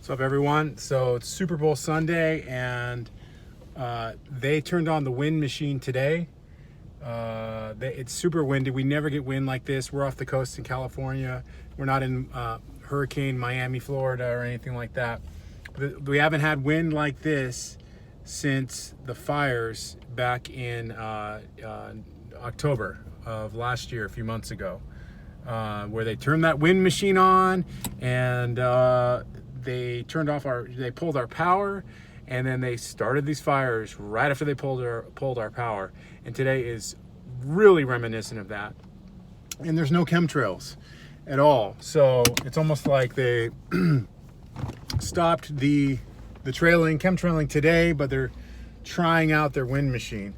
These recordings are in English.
What's up, everyone? So it's Super Bowl Sunday, and they turned on the wind machine today. It's super windy. We never get wind like this. We're off the coast in California. We're not in Hurricane Miami, Florida, or anything like that. We haven't had wind like this since the fires back in October of last year, a few months ago, where they turned that wind machine on, and they pulled our power, and then they started these fires right after they pulled our power. And today is really reminiscent of that. And there's no chemtrails at all. So it's almost like they stopped the chemtrailing today, but they're trying out their wind machine.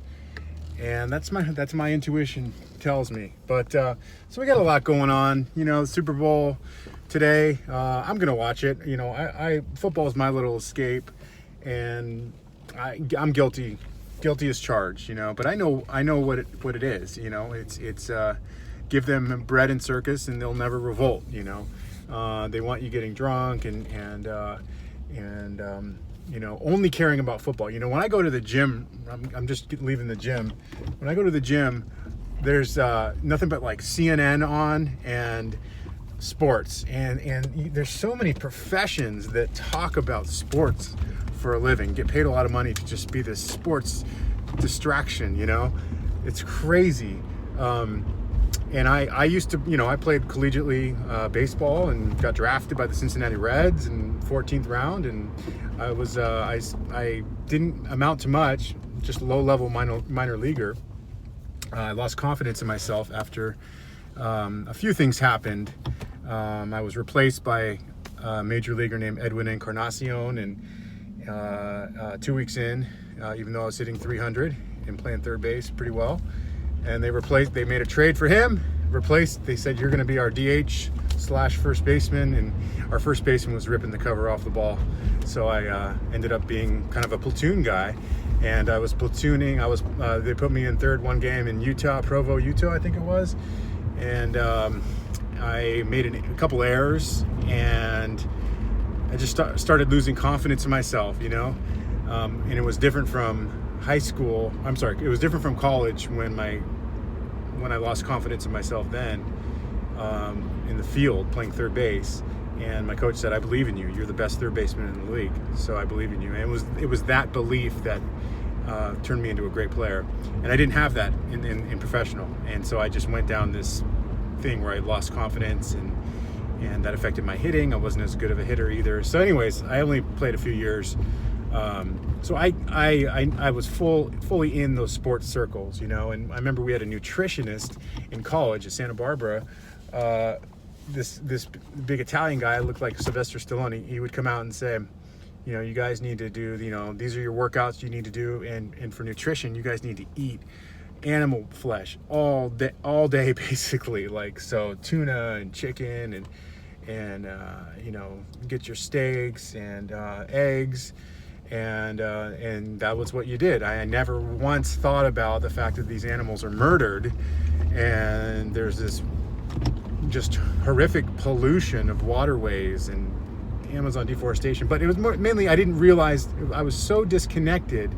And that's my intuition tells me. But so we got a lot going on. The Super Bowl today. I'm gonna watch it. Football is my little escape, and I'm guilty as charged. But I know what it is. It's give them bread and circus, and they'll never revolt. They want you getting drunk and only caring about football. When I go to the gym, I'm just leaving the gym. When I go to the gym, there's nothing but like CNN on and sports, and there's so many professions that talk about sports for a living, get paid a lot of money to just be this sports distraction. It's crazy. And I used to, I played collegiately baseball and got drafted by the Cincinnati Reds in 14th round, and I was I didn't amount to much, just low-level minor leaguer. I lost confidence in myself after a few things happened. I was replaced by a major leaguer named Edwin Encarnacion, and 2 weeks in, even though I was hitting 300 and playing third base pretty well, and they made a trade for him. They said, you're going to be our DH / first baseman, and our first baseman was ripping the cover off the ball. So I ended up being kind of a platoon guy, and I was platooning. They put me in third one game in Provo, Utah, I think it was, and I made a couple errors, and I just started losing confidence in myself, and it was different from high school. It was different from college when I lost confidence in myself then, in the field playing third base, and my coach said, I believe in you. You're the best third baseman in the league, so I believe in you. And it was that belief that turned me into a great player, and I didn't have that in professional, and so I just went down this thing where I lost confidence, and that affected my hitting. I wasn't as good of a hitter either. So anyways, I only played a few years. So I was fully in those sports circles, and I remember we had a nutritionist in college at Santa Barbara. This big Italian guy looked like Sylvester Stallone. He would come out and say, you guys need to do, these are your workouts you need to do, and for nutrition, you guys need to eat animal flesh all day basically, so tuna and chicken and get your steaks and eggs, and that was what you did. I never once thought about the fact that these animals are murdered, and there's this just horrific pollution of waterways and Amazon deforestation. But it was mainly I didn't realize I was so disconnected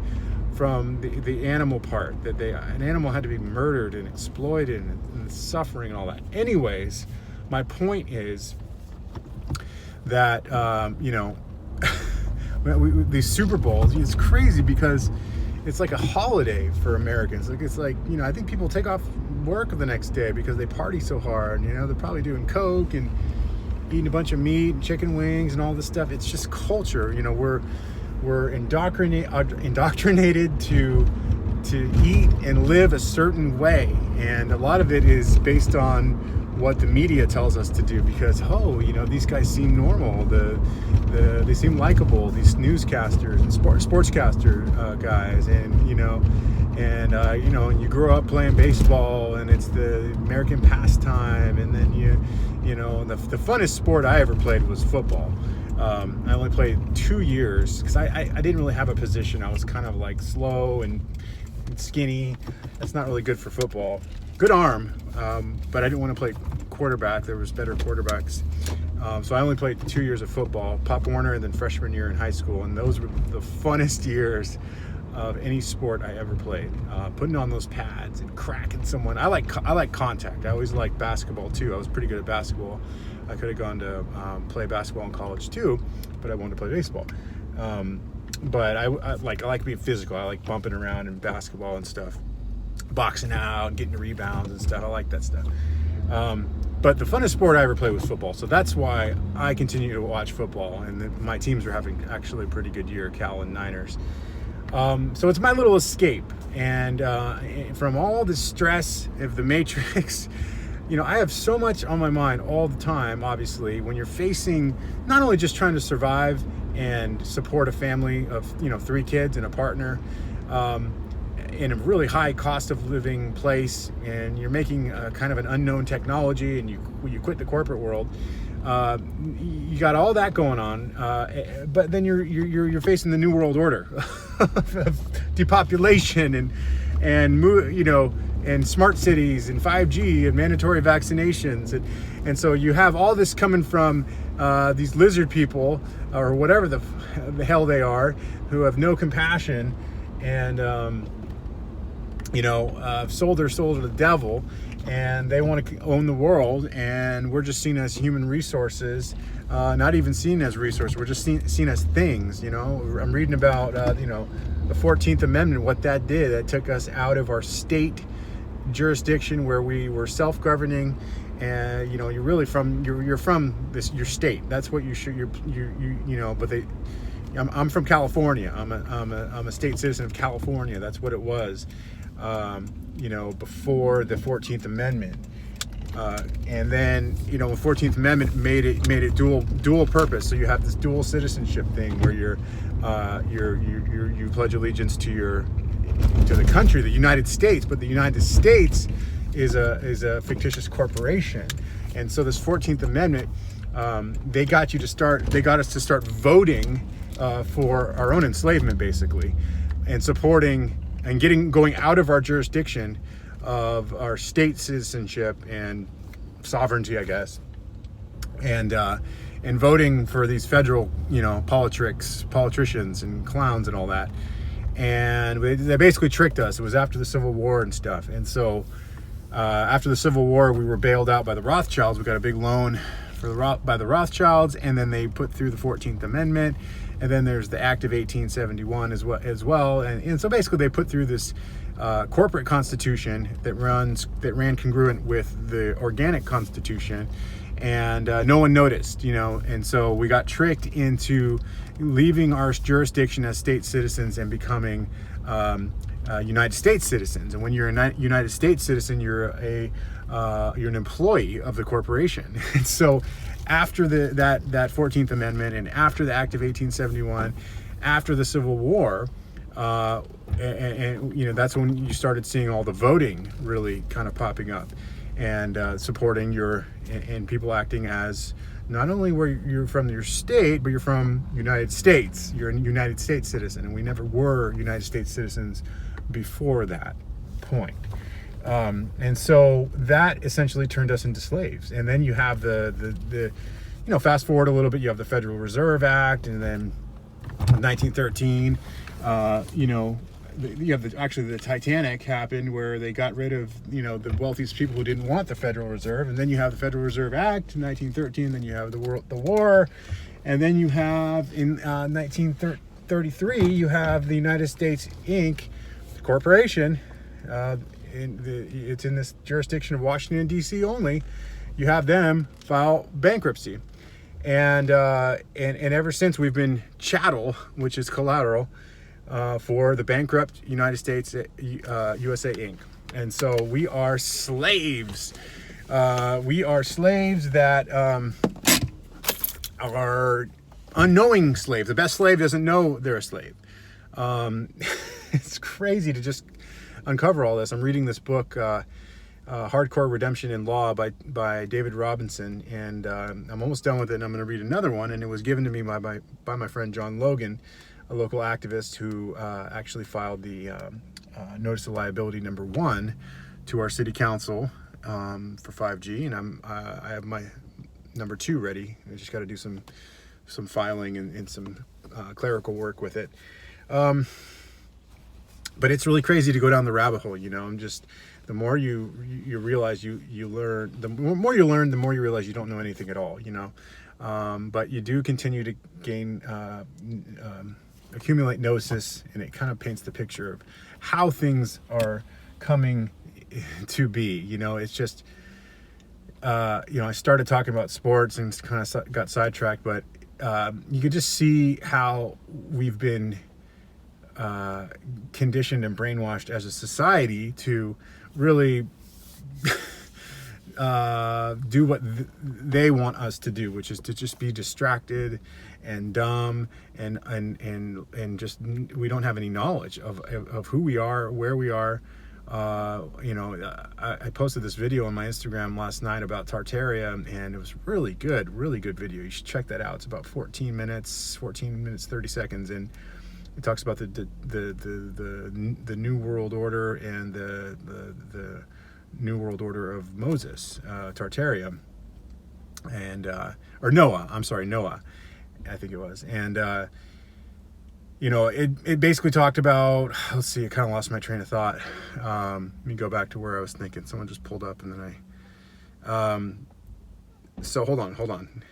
from the animal part, that an animal had to be murdered and exploited and suffering and all that. Anyways, my point is that these Super Bowls, it's crazy because it's like a holiday for Americans. It's like I think people take off work the next day because they party so hard. They're probably doing coke and eating a bunch of meat and chicken wings and all this stuff. It's just culture. We're indoctrinated to eat and live a certain way, and a lot of it is based on what the media tells us to do, because these guys seem normal, they seem likable, these newscasters and sportscaster guys, and you grow up playing baseball, and it's the American pastime, and then the funnest sport I ever played was football. I only played 2 years because I didn't really have a position. I was kind of like slow and skinny. That's not really good for football. Good arm, but I didn't want to play quarterback. There was better quarterbacks. So I only played 2 years of football, Pop Warner, and then freshman year in high school, and those were the funnest years of any sport I ever played. Putting on those pads and cracking someone. I like contact. I always liked basketball too. I was pretty good at basketball. I could have gone to play basketball in college too, but I wanted to play baseball. But I like being physical. I like bumping around in basketball and stuff, boxing out, getting rebounds and stuff. I like that stuff. But the funnest sport I ever played was football. So that's why I continue to watch football. And my teams are having actually a pretty good year, Cal and Niners. So it's my little escape. And from all the stress of the Matrix, I have so much on my mind all the time, obviously, when you're facing not only just trying to survive and support a family of, 3 kids and a partner, in a really high cost of living place, and you're making kind of an unknown technology, and you quit the corporate world. You got all that going on, but then you're facing the new world order of depopulation and smart cities and 5G and mandatory vaccinations, and so you have all this coming from these lizard people or whatever the hell they are, who have no compassion and sold their soul to the devil, and they want to own the world, and we're just seen as human resources, not even seen as resources. We're just seen as things. I'm reading about the 14th Amendment, what that did. That took us out of our state jurisdiction where we were self-governing, and you're really from your state. That's what you should but I'm from California. I'm a state citizen of California. That's what it was, before the 14th Amendment. And then, the 14th Amendment made it dual purpose. So you have this dual citizenship thing where you pledge allegiance to the country, the United States, but the United States is a fictitious corporation. And so this 14th Amendment, they got us to start voting for our own enslavement, basically, and supporting and going out of our jurisdiction of our state citizenship and sovereignty, I guess, and voting for these federal, politicians and clowns and all that. And they basically tricked us. It was after the Civil War and stuff. And so after the Civil War, we were bailed out by the Rothschilds. We got a big loan by the Rothschilds, and then they put through the 14th Amendment. And then there's the Act of 1871 as well. And so basically they put through this corporate constitution that ran congruent with the organic constitution, and no one noticed, and so we got tricked into leaving our jurisdiction as state citizens and becoming United States citizens. And when you're a United States citizen, you're an employee of the corporation. And so after that 14th Amendment, and after the Act of 1871, after the Civil War, and that's when you started seeing all the voting really kind of popping up, and supporting and people acting as not only where you're from your state, but you're from United States. You're a United States citizen, and we never were United States citizens before that point. And so that essentially turned us into slaves. And then you have the fast forward a little bit, you have the Federal Reserve Act, and then 1913, you have the Titanic happened, where they got rid of the wealthiest people who didn't want the Federal Reserve, and then you have the Federal Reserve Act in 1913. Then you have the war, and then you have in 1933 you have the United States Inc. corporation. It's in this jurisdiction of Washington D.C. only. You have them file bankruptcy, and ever since we've been chattel, which is collateral, for the bankrupt United States USA Inc. And so we are slaves. We are slaves that are unknowing slaves. The best slave doesn't know they're a slave. It's crazy to just uncover all this. I'm reading this book, Hardcore Redemption in Law by David Robinson, and I'm almost done with it, and I'm going to read another one. And it was given to me by my friend John Logan, a local activist who actually filed the notice of liability number 1 to our city council for 5G, and I have my number 2 ready. I just got to do some filing and some clerical work with it. But it's really crazy to go down the rabbit hole. I'm just, the more you realize you learn, the more you learn, the more you realize you don't know anything at all. But you do continue to gain, accumulate gnosis, and it kind of paints the picture of how things are coming to be. It's just, I started talking about sports and kind of got sidetracked, but you could just see how we've been conditioned and brainwashed as a society to really do what they want us to do, which is to just be distracted and dumb and just, we don't have any knowledge of who we are, where we are. I posted this video on my Instagram last night about Tartaria, and it was really good video. You should check that out. It's about 14 minutes 30 seconds, and it talks about the New World Order and the New World Order of Moses, Tartaria, and or Noah. I'm sorry, Noah, I think it was, and it basically talked about, let's see, I kind of lost my train of thought. Let me go back to where I was thinking. Someone just pulled up, and then so hold on.